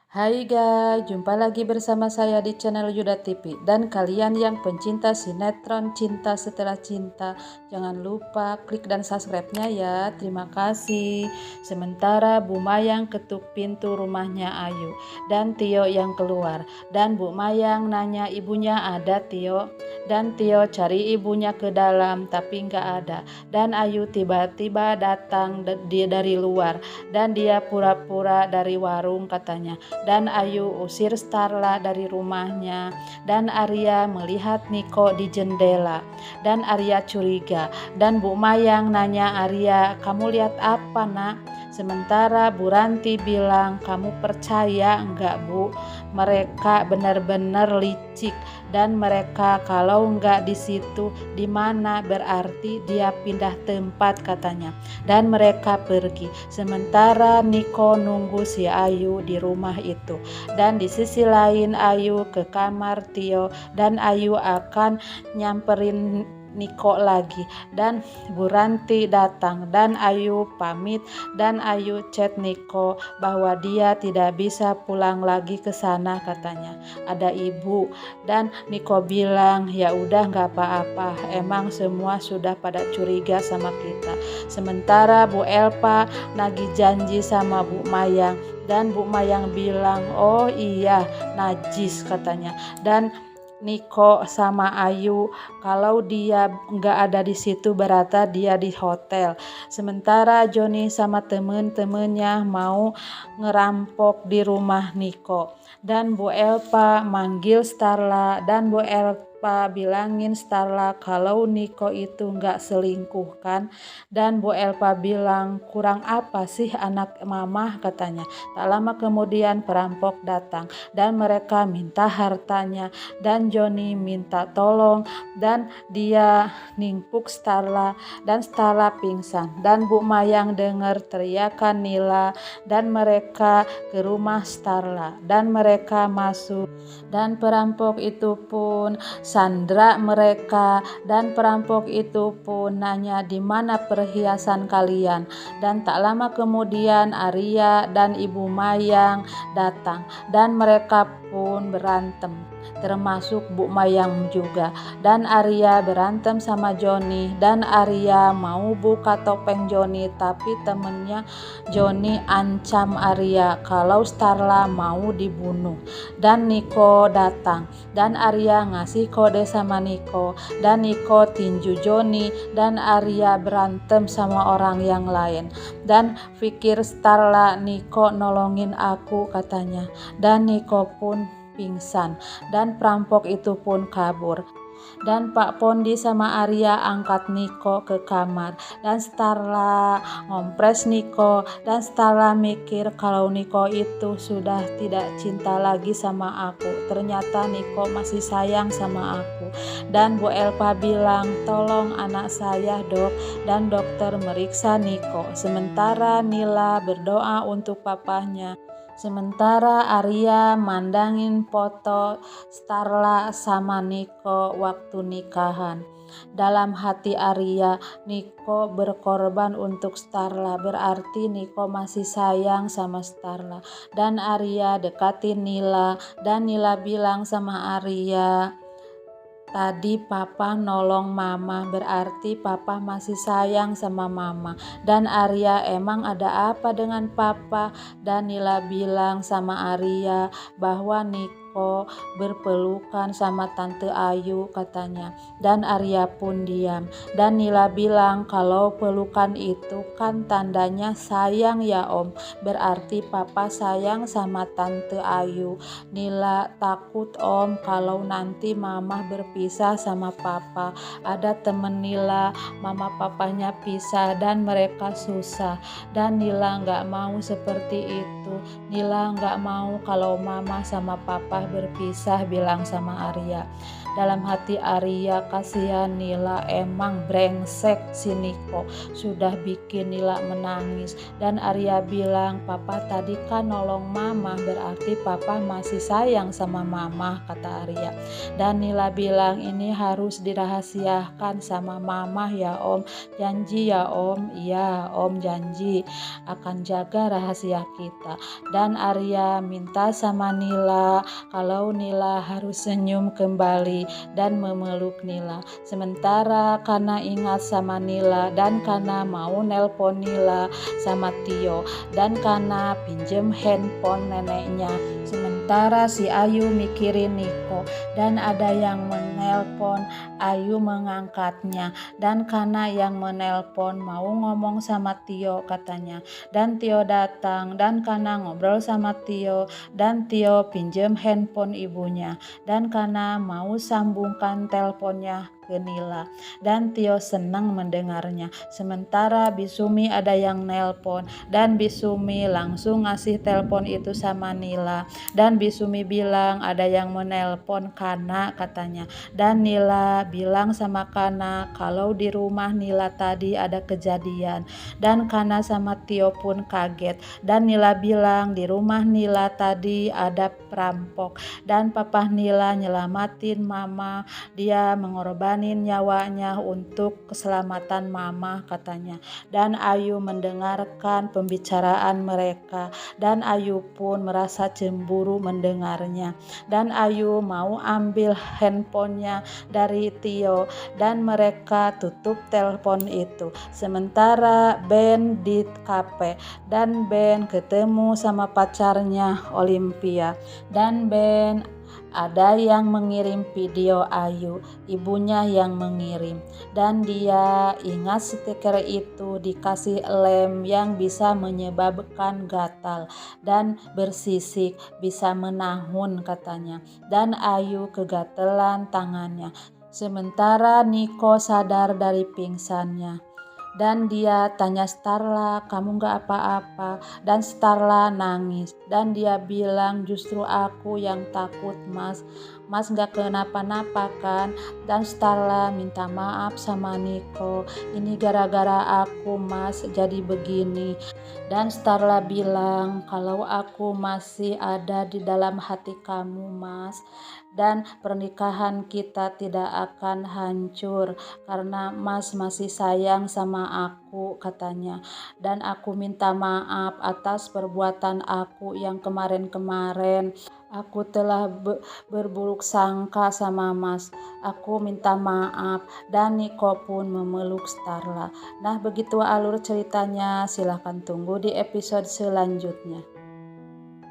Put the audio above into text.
Hai guys, jumpa lagi bersama saya di channel Yuda TV. Dan kalian yang pencinta sinetron Cinta Setelah Cinta, jangan lupa klik dan subscribe-nya ya. Terima kasih. Sementara Bu Mayang ketuk pintu rumahnya Ayu dan Tio yang keluar. Dan Bu Mayang nanya ibunya ada Tio. Dan Tio cari ibunya ke dalam tapi nggak ada. Dan Ayu tiba-tiba datang dari luar. Dan dia pura-pura dari warung katanya. Dan Ayu usir Starla dari rumahnya. Dan Arya melihat Niko di jendela. Dan Arya curiga. Dan Bu Mayang nanya Arya, kamu lihat apa nak? Sementara Bu Ranti bilang, kamu percaya enggak Bu? Mereka benar-benar licik. Dan mereka kalau enggak di situ di mana berarti dia pindah tempat katanya. Dan mereka pergi. Sementara Niko nunggu si Ayu di rumah itu. Dan di sisi lain Ayu ke kamar Tio dan Ayu akan nyamperin Niko lagi. Dan Bu Ranti datang dan Ayu pamit dan Ayu chat Niko bahwa dia tidak bisa pulang lagi ke sana katanya. Ada ibu. Dan Niko bilang ya udah nggak apa-apa, emang semua sudah pada curiga sama kita. Sementara Bu Elpa nagih janji sama Bu Mayang dan Bu Mayang bilang oh iya najis katanya. Dan Niko sama Ayu kalau dia nggak ada di situ berarti dia di hotel. Sementara Joni sama temen-temennya mau ngerampok di rumah Niko. Dan Bu Elpa manggil Starla dan Bu Elpa bilangin Starla kalau Niko itu nggak selingkuh kan. Dan Bu Elpa bilang kurang apa sih anak mama katanya. Tak lama kemudian perampok datang dan mereka minta hartanya dan Joni minta tolong dan dia nimpuk Starla dan Starla pingsan. Dan Bu Mayang dengar teriakan Nila dan mereka ke rumah Starla dan mereka masuk dan perampok itu pun sandra mereka dan perampok itu pun nanya di mana perhiasan kalian. Dan tak lama kemudian Arya dan Ibu Mayang datang dan mereka pun berantem termasuk Bu Mayang juga. Dan Arya berantem sama Joni dan Arya mau buka topeng Joni tapi temennya Joni ancam Arya kalau Starla mau dibunuh. Dan Niko datang dan Arya ngasih kode sama Niko dan Niko tinju Joni dan Arya berantem sama orang yang lain. Dan pikir Starla Niko nolongin aku katanya. Dan Niko pun pingsan dan perampok itu pun kabur. Dan Pak Pondi sama Arya angkat Niko ke kamar dan Starla ngompres Niko dan Starla mikir kalau Niko itu sudah tidak cinta lagi sama aku. Ternyata Niko masih sayang sama aku. Dan Bu Elpa bilang tolong anak saya dok, dan dokter meriksa Niko. Sementara Nila berdoa untuk papahnya. Sementara Arya mandangin foto Starla sama Niko waktu nikahan. Dalam hati Arya, Niko berkorban untuk Starla, berarti Niko masih sayang sama Starla. Dan Arya dekatin Nila dan Nila bilang sama Arya, tadi papa nolong mama, berarti papa masih sayang sama mama. Dan Arya emang ada apa dengan papa? Dan Nila bilang sama Arya bahwa Niko berpelukan sama Tante Ayu katanya. Dan Arya pun diam. Dan Nila bilang kalau pelukan itu kan tandanya sayang ya om, berarti papa sayang sama Tante Ayu. Nila takut om kalau nanti mama berpisah sama papa. Ada temen Nila mama papanya pisah dan mereka susah. Dan Nila nggak mau seperti itu. Nila nggak mau kalau mama sama papa berpisah, bilang sama Arya. Dalam hati Arya kasihan Nila, emang brengsek si Niko sudah bikin Nila menangis. Dan Arya bilang papa tadi kan nolong mama, berarti papa masih sayang sama mama, kata Arya. Dan Nila bilang ini harus dirahasiakan sama mama ya om, janji ya om. Iya om janji akan jaga rahasia kita. Nila. Dan Arya minta sama Nila kalau Nila harus senyum kembali dan memeluk Nila. Sementara Kana ingat sama Nila dan Kana mau nelpon Nila sama Tio, dan Kana pinjem handphone neneknya. Sementara si Ayu mikirin Niko, dan ada yang menelpon. Ayu mengangkatnya, dan Kana yang menelpon mau ngomong sama Tio katanya. Dan Tio datang, dan Kana ngobrol sama Tio, dan Tio pinjem handphone ibunya, dan Kana mau sambungkan teleponnya ke Nila, dan Tio senang mendengarnya. Sementara Bisumi ada yang nelpon, dan Bisumi langsung ngasih telepon itu sama Nila, dan Bisumi bilang ada yang menelpon Kana katanya. Dan Nila bilang sama Kana kalau di rumah Nila tadi ada kejadian, dan Kana sama Tio pun kaget. Dan Nila bilang di rumah Nila tadi ada perampok, dan papa Nila nyelamatin mama, dia mengorbankan nyawanya untuk keselamatan mama katanya. Dan Ayu mendengarkan pembicaraan mereka, dan Ayu pun merasa cemburu mendengarnya. Dan Ayu mau ambil handphonenya dari Tio, dan mereka tutup telepon itu. Sementara Ben di kafe, dan Ben ketemu sama pacarnya Olympia, dan Ben ada yang mengirim video Ayu, ibunya yang mengirim, dan dia ingat stiker itu dikasih lem yang bisa menyebabkan gatal dan bersisik, bisa menahun katanya. Dan Ayu kegatelan tangannya. Sementara Niko sadar dari pingsannya, dan dia tanya Starla, kamu gak apa-apa? Dan Starla nangis, dan dia bilang justru aku yang takut mas gak kenapa-napa kan? Dan Starla minta maaf sama Niko, ini gara-gara aku mas jadi begini. Dan Starla bilang kalau aku masih ada di dalam hati kamu mas, dan pernikahan kita tidak akan hancur karena mas masih sayang sama aku katanya. Dan aku minta maaf atas perbuatan aku yang kemarin-kemarin. Aku telah berburuk sangka sama mas. Aku minta maaf. Dan Niko pun memeluk Starla. Nah, begitu alur ceritanya. Silahkan tunggu di episode selanjutnya.